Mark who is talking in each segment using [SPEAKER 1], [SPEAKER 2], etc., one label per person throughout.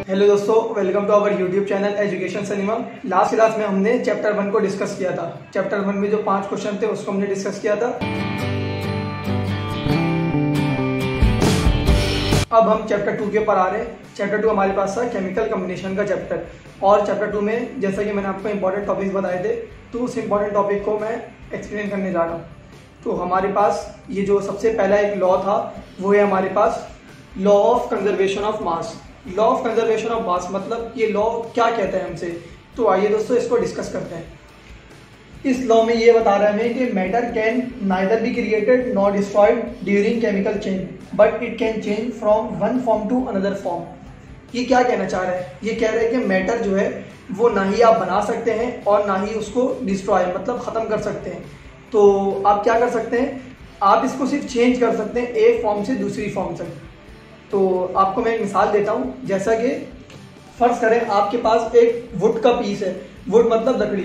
[SPEAKER 1] Hello दोस्तों, welcome to our YouTube channel education cinema. Last class में हमने chapter 1 को डिस्कस किया था। चैप्टर 1 में जो 5 क्वेश्चन थे उसको हमने डिस्कस किया था। अब हम चैप्टर 2 के ऊपर आ रहे हैं। चैप्टर 2 हमारे पास था केमिकल कॉम्बिनेशन का चैप्टर। और चैप्टर 2 में जैसा कि मैंने आपको इंपॉर्टेंट टॉपिक्स बताए थे, तो उस इंपॉर्टेंट टॉपिक को मैं एक्सप्लेन करने जा रहा हूँ। तो हमारे पास ये जो सबसे पहला एक लॉ था वो है हमारे पास law of conservation of mass. Law of conservation of mass मतलब ये लॉ क्या कहता है हमसे। तो आइए दोस्तों इसको डिस्कस करते हैं। इस लॉ में ये बता रहा है हमें कि matter can neither be created nor destroyed during chemical change but it can change from one form to another form. ये क्या कहना चाह रहा है? ये कह रहा है कि मैटर जो है वो ना ही आप बना सकते हैं और ना ही उसको डिस्ट्रॉय मतलब ख़त्म कर सकते हैं। तो आप क्या कर सकते हैं, आप इसको सिर्फ चेंज कर सकते हैं एक फॉर्म से दूसरी फॉर्म तक। तो आपको मैं एक मिसाल देता हूँ। जैसा कि फर्ज करें आपके पास एक वुड का पीस है। वुड मतलब लकड़ी।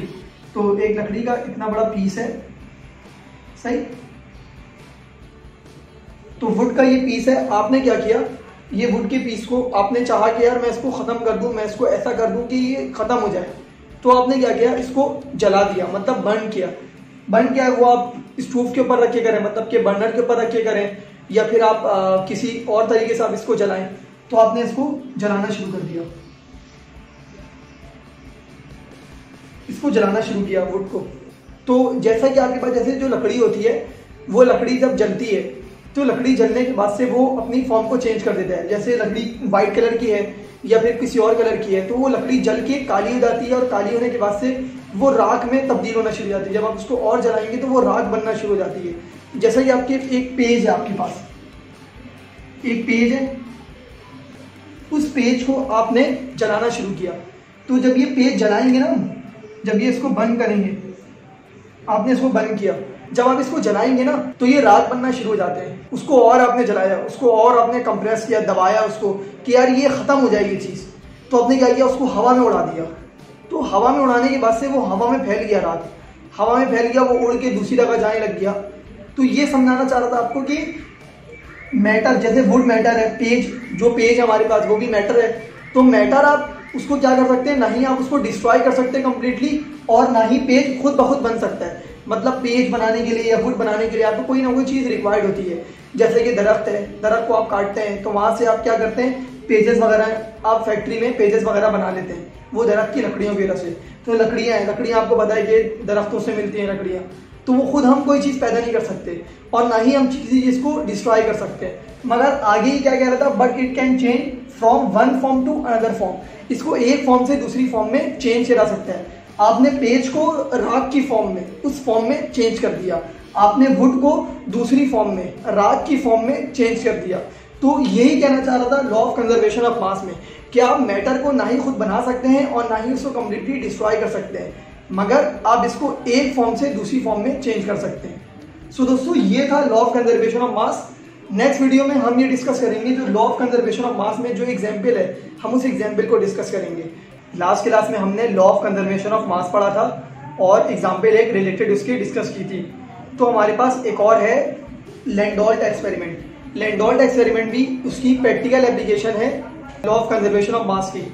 [SPEAKER 1] तो एक लकड़ी का इतना बड़ा पीस है, सही। तो वुड का ये पीस है। आपने क्या किया, ये वुड के पीस को आपने चाहा कि यार मैं इसको ख़त्म कर दूं, मैं इसको ऐसा कर दूं कि ये ख़त्म हो जाए। तो आपने क्या किया, इसको जला दिया मतलब बर्न किया। बर्न क्या है वो आप स्टोव के ऊपर रख के करें, मतलब कि बर्नर के ऊपर रख के करें, या फिर आप किसी और तरीके से आप इसको जलाएं। तो आपने इसको जलाना शुरू कर दिया, इसको जलाना शुरू किया वुड को। तो जैसा कि आपके पास जैसे जो लकड़ी होती है, वो लकड़ी जब जलती है तो लकड़ी जलने के बाद से वो अपनी फॉर्म को चेंज कर देता है। जैसे लकड़ी वाइट कलर की है या फिर किसी और कलर की है, तो वो लकड़ी जल के काली हो जाती है और काली होने के बाद से वो राख में तब्दील होना शुरू हो जाती है। जब आप उसको और जलाएंगे तो वो राख बनना शुरू हो जाती है। जैसा कि आपके एक पेज है, आपके पास एक पेज है, उस पेज को आपने जलाना शुरू किया। तो जब ये पेज जलाएंगे ना, जब ये इसको बंद करेंगे, आपने इसको बंद किया, जब आप इसको जलाएंगे ना तो ये राख बनना शुरू हो जाते हैं। उसको और आपने जलाया, उसको और आपने कंप्रेस किया, दबाया उसको कि यार ये खत्म हो जाएगी चीज़। तो आपने क्या किया, उसको हवा में उड़ा दिया। तो हवा में उड़ाने के बाद से वो हवा में फैल गया, राख हवा में फैल गया, वो उड़ के दूसरी जगह जाने लग गया। तो ये समझाना चाह रहा था आपको कि मैटर जैसे वुड मैटर है, पेज जो पेज है हमारे पास वो भी मैटर है। तो मैटर आप उसको क्या कर सकते हैं, ना ही आप उसको डिस्ट्रॉय कर सकते हैं कम्प्लीटली और ना ही पेज खुद ब खुद बन सकता है। मतलब पेज बनाने के लिए या वुड बनाने के लिए आपको कोई ना कोई चीज़ रिक्वायर्ड होती है। जैसे कि दरख्त है, दरख्त को आप काटते हैं तो वहाँ से आप क्या करते हैं, पेजेस वगैरह आप फैक्ट्री में पेजेस वगैरह बना लेते हैं, वो दरख्त की लकड़ियों की वजह से। तो लकड़ियाँ हैं, लकड़ियाँ आपको पता है कि दरख्तों से मिलती हैं लकड़ियाँ। तो वो खुद हम कोई चीज़ पैदा नहीं कर सकते और ना ही हम किसी चीज़ को डिस्ट्रॉय कर सकते हैं। मगर आगे ही क्या कह रहा था, but it can change from one form to another form. इसको एक फॉर्म से दूसरी फॉर्म में चेंज करा सकते हैं। आपने पेज को राख की फॉर्म में, उस फॉर्म में चेंज कर दिया। आपने वुड को दूसरी फॉर्म में, राख की फॉर्म में चेंज कर दिया। तो यही कहना चाह रहा था लॉ ऑफ कंजर्वेशन ऑफ मास में, कि आप मैटर को ना ही खुद बना सकते हैं और ना ही उसको कम्प्लीटली डिस्ट्रॉय कर सकते हैं, मगर आप इसको एक फॉर्म से दूसरी फॉर्म में चेंज कर सकते हैं। सो दोस्तों ये था law of conservation of mass. Next video में हम ये डिस्कस करेंगे जो लॉ ऑफ कंजर्वेशन ऑफ मास में जो एग्जाम्पल है, हम उस एग्जाम्पल को डिस्कस करेंगे। लास्ट क्लास में हमने लॉ ऑफ कंजर्वेशन ऑफ मास पढ़ा था और एग्जाम्पल एक रिलेटेड उसकी डिस्कस की थी। तो हमारे पास एक और है लैंडोल्ट एक्सपेरिमेंट। लैंडोल्ट एक्सपेरिमेंट भी उसकी प्रैक्टिकल एप्लीकेशन है लॉ ऑफ कंजर्वेशन ऑफ मास की।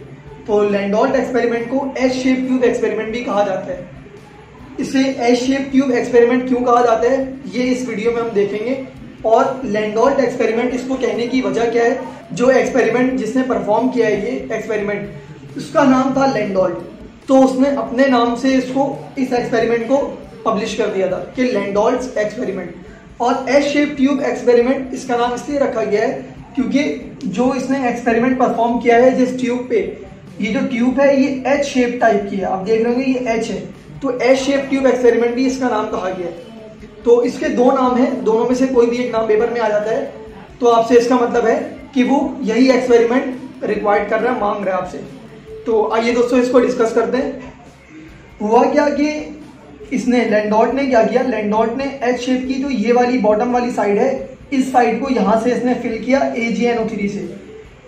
[SPEAKER 1] तो लैंडोल्ट एक्सपेरिमेंट को एस शेप ट्यूब एक्सपेरिमेंट भी कहा जाता है। इसे एस शेप ट्यूब एक्सपेरिमेंट क्यों कहा जाता है ये इस वीडियो में हम देखेंगे। और लैंडोल्ट एक्सपेरिमेंट इसको कहने की वजह क्या है, जो एक्सपेरिमेंट जिसने परफॉर्म किया है ये एक्सपेरिमेंट, उसका नाम था लैंडोल्ट। तो उसने अपने नाम से इसको इस एक्सपेरिमेंट को पब्लिश कर दिया था कि लैंडोल्ट एक्सपेरिमेंट। और एस शेप ट्यूब एक्सपेरिमेंट इसका नाम इसलिए रखा गया है क्योंकि जो इसने एक्सपेरिमेंट परफॉर्म किया है जिस ट्यूब पे, ये जो ट्यूब है ये एच शेप टाइप की है। आप देख रहे होंगे ये एच है, तो एच शेप ट्यूब एक्सपेरिमेंट भी इसका नाम कहा गया है। तो इसके दो नाम हैं, दोनों में से कोई भी एक नाम पेपर में आ जाता है तो आपसे इसका मतलब है कि वो यही एक्सपेरिमेंट रिक्वायर्ड कर रहा है, मांग रहा है आपसे। तो आइए दोस्तों इसको डिस्कस करते हैं। हुआ क्या कि इसने लैंडोल्ट ने क्या किया, लैंडोल्ट ने एच शेप की जो ये वाली बॉटम वाली साइड है, इस साइड को यहाँ से इसने फिल किया AgNO3 से।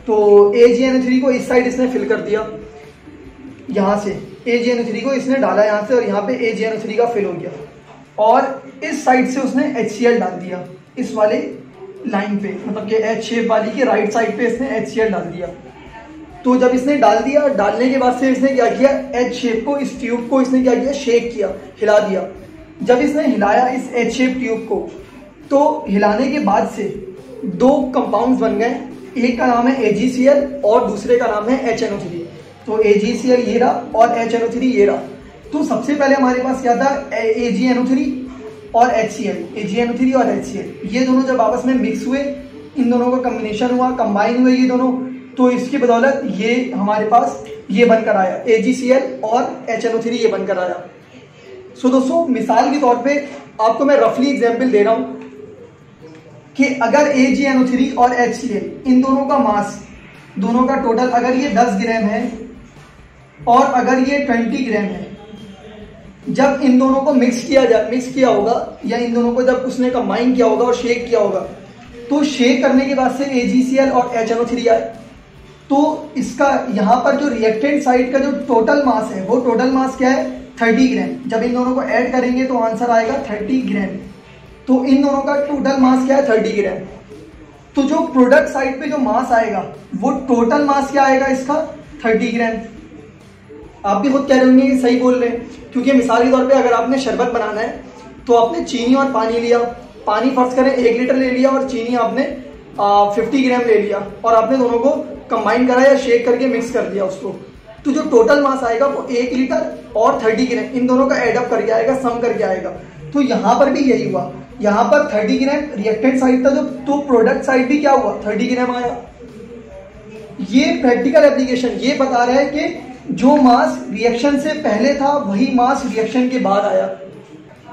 [SPEAKER 1] तो AgNO3 को इस साइड इसने फिल कर दिया, यहाँ से AgNO3 को इसने डाला यहाँ से और यहाँ पे AgNO3 का फिल हो गया। और इस साइड से उसने HCl डाल दिया इस वाले लाइन पे, मतलब कि एच शेप वाली की राइट साइड पे इसने HCl डाल दिया। तो जब इसने डाल दिया, डालने के बाद से इसने क्या किया, एच शेप को, इस ट्यूब को इसने क्या किया, शेक किया, हिला दिया। जब इसने हिलाया इस एच शेप ट्यूब को, तो हिलाने के बाद से दो कंपाउंड्स बन गए। एक का नाम है AgCl और दूसरे का नाम है HNO3। तो AgCl ये रहा और HNO3 ये रहा। तो सबसे पहले हमारे पास क्या था, AgNO3 और HCl, AgNO3 और HCl, ये दोनों जब आपस में मिक्स हुए, इन दोनों का कम्बिनेशन हुआ, कंबाइन हुए ये दोनों, तो इसकी बदौलत ये हमारे पास ये बनकर आया, AgCl और HNO3 ये बनकर आया। सो दोस्तों, मिसाल के तौर पे आपको मैं रफली एग्जांपल दे रहा हूँ कि अगर AgNO3 और HCl इन दोनों का मास, दोनों का टोटल अगर ये 10 ग्राम है और अगर ये 20 ग्राम है, जब इन दोनों को मिक्स किया होगा या इन दोनों को जब उसने कंबाइन किया होगा और शेक किया होगा, तो शेक करने के बाद से AgCl और HNO3 आए, तो इसका यहाँ पर जो रिएक्टेंट साइड का जो टोटल मास है, वो टोटल मास क्या है, 30 ग्राम। जब इन दोनों को ऐड करेंगे तो आंसर आएगा 30 ग्राम। तो इन दोनों का टोटल मास क्या है, 30 ग्राम। तो जो प्रोडक्ट साइड पे जो मास आएगा, वो टोटल मास क्या आएगा इसका, 30 ग्राम। आप भी खुद कह रहे होंगे कि सही बोल रहे हैं, क्योंकि मिसाल के तौर पे अगर आपने शरबत बनाना है तो आपने चीनी और पानी लिया, पानी फर्ज करें 1 लीटर ले लिया और चीनी आपने 50 ग्राम ले लिया और आपने दोनों को कंबाइन करा या शेक करके मिक्स कर दिया उसको, तो जो टोटल मास आएगा वो 1 लीटर और 30 ग्राम, इन दोनों का एडअप करके आएगा, सम करके आएगा। तो यहाँ पर भी यही हुआ, यहाँ पर 30 ग्राम रिएक्टेंट साइड था जो, तो प्रोडक्ट साइड भी क्या हुआ, 30 ग्राम आया। ये प्रैक्टिकल एप्लीकेशन ये बता रहा है कि जो मास रिएक्शन से पहले था वही मास रिएक्शन के बाद आया।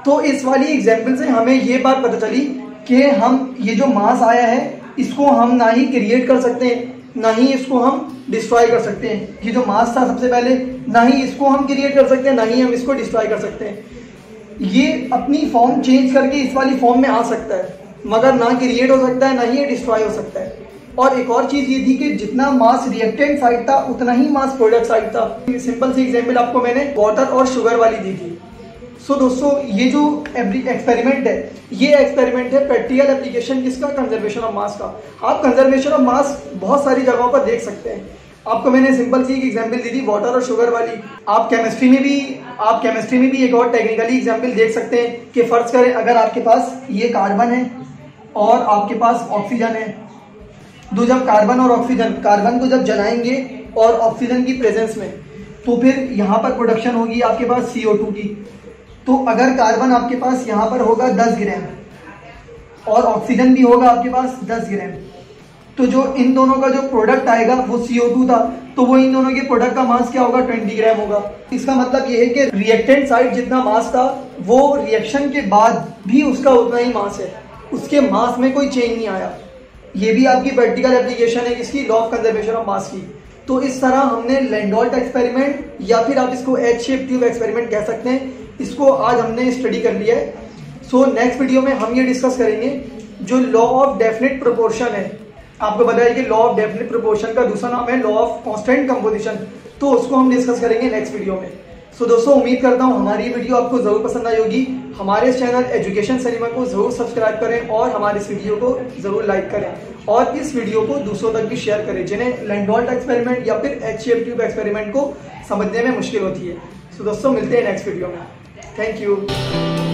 [SPEAKER 1] तो इस वाली एग्जाम्पल से हमें ये बात पता चली कि हम ये जो मास आया है इसको हम ना ही क्रिएट कर सकते हैं, ना ही इसको हम डिस्ट्रॉय कर सकते हैं। ये जो मास था सबसे पहले, ना ही इसको हम क्रिएट कर सकते हैं, ना ही हम इसको डिस्ट्रॉय कर सकते हैं। ये अपनी फॉर्म चेंज करके इस वाली फॉर्म में आ सकता है, मगर ना क्रिएट हो सकता है, ना ही ये डिस्ट्रॉय हो सकता है। और एक और चीज ये थी कि जितना मास रिएक्टेंट साइड था उतना ही मास प्रोडक्ट साइड था। सिंपल सी एग्जांपल आपको मैंने वाटर और शुगर वाली दी थी। सो दोस्तों, ये जो एक्सपेरिमेंट है, ये एक्सपेरिमेंट है प्रैक्टिकल एप्लीकेशन किसका, कंजर्वेशन ऑफ मास का। आप कंजर्वेशन ऑफ मास बहुत सारी जगहों पर देख सकते हैं। आपको मैंने सिंपल सी एक एग्जांपल दी थी वाटर और शुगर वाली। आप केमिस्ट्री में भी एक और टेक्निकली एग्जांपल देख सकते हैं कि फर्ज करें अगर आपके पास ये कार्बन है और आपके पास ऑक्सीजन है, तो जब कार्बन और ऑक्सीजन, कार्बन को जब जलाएंगे और ऑक्सीजन की प्रेजेंस में, तो फिर यहाँ पर प्रोडक्शन होगी आपके पास CO2 की। तो अगर कार्बन आपके पास यहाँ पर होगा 10 ग्राम और ऑक्सीजन भी होगा आपके पास 10 ग्राम, तो जो इन दोनों का जो प्रोडक्ट आएगा वो CO2 था, तो वो इन दोनों के प्रोडक्ट का मास क्या होगा, 20 ग्राम होगा। इसका मतलब ये है कि रिएक्टेंट साइड जितना मास था वो रिएक्शन के बाद भी उसका उतना ही मास है, उसके मास में कोई चेंज नहीं आया। ये भी आपकी प्रैक्टिकल एप्लीकेशन है इसकी, लॉ ऑफ कंजर्वेशन ऑफ मास की। तो इस तरह हमने लैंडोल्ट एक्सपेरिमेंट या फिर आप इसको एच शेप ट्यूब एक्सपेरिमेंट कह सकते हैं, इसको आज हमने स्टडी कर लिया है। सो नेक्स्ट वीडियो में हम ये डिस्कस करेंगे जो लॉ ऑफ डेफिनेट प्रोपोर्शन है। आपको बताया कि लॉ ऑफ डेफिनेट प्रोपोर्शन का दूसरा नाम है लॉ ऑफ कांस्टेंट कंपोजिशन, तो उसको हम डिस्कस करेंगे नेक्स्ट वीडियो में। सो दोस्तों, उम्मीद करता हूँ हमारी वीडियो आपको जरूर पसंद आई होगी। हमारे इस चैनल एजुकेशन सिनेमा को जरूर सब्सक्राइब करें और हमारे इस वीडियो को जरूर लाइक करें और इस वीडियो को दूसरों तक भी शेयर करें जिन्हें लैंडोल्ट एक्सपेरिमेंट या फिर एच शेप ट्यूब एक्सपेरिमेंट को समझने में मुश्किल होती है। सो दोस्तों, मिलते हैं नेक्स्ट वीडियो में। Thank you.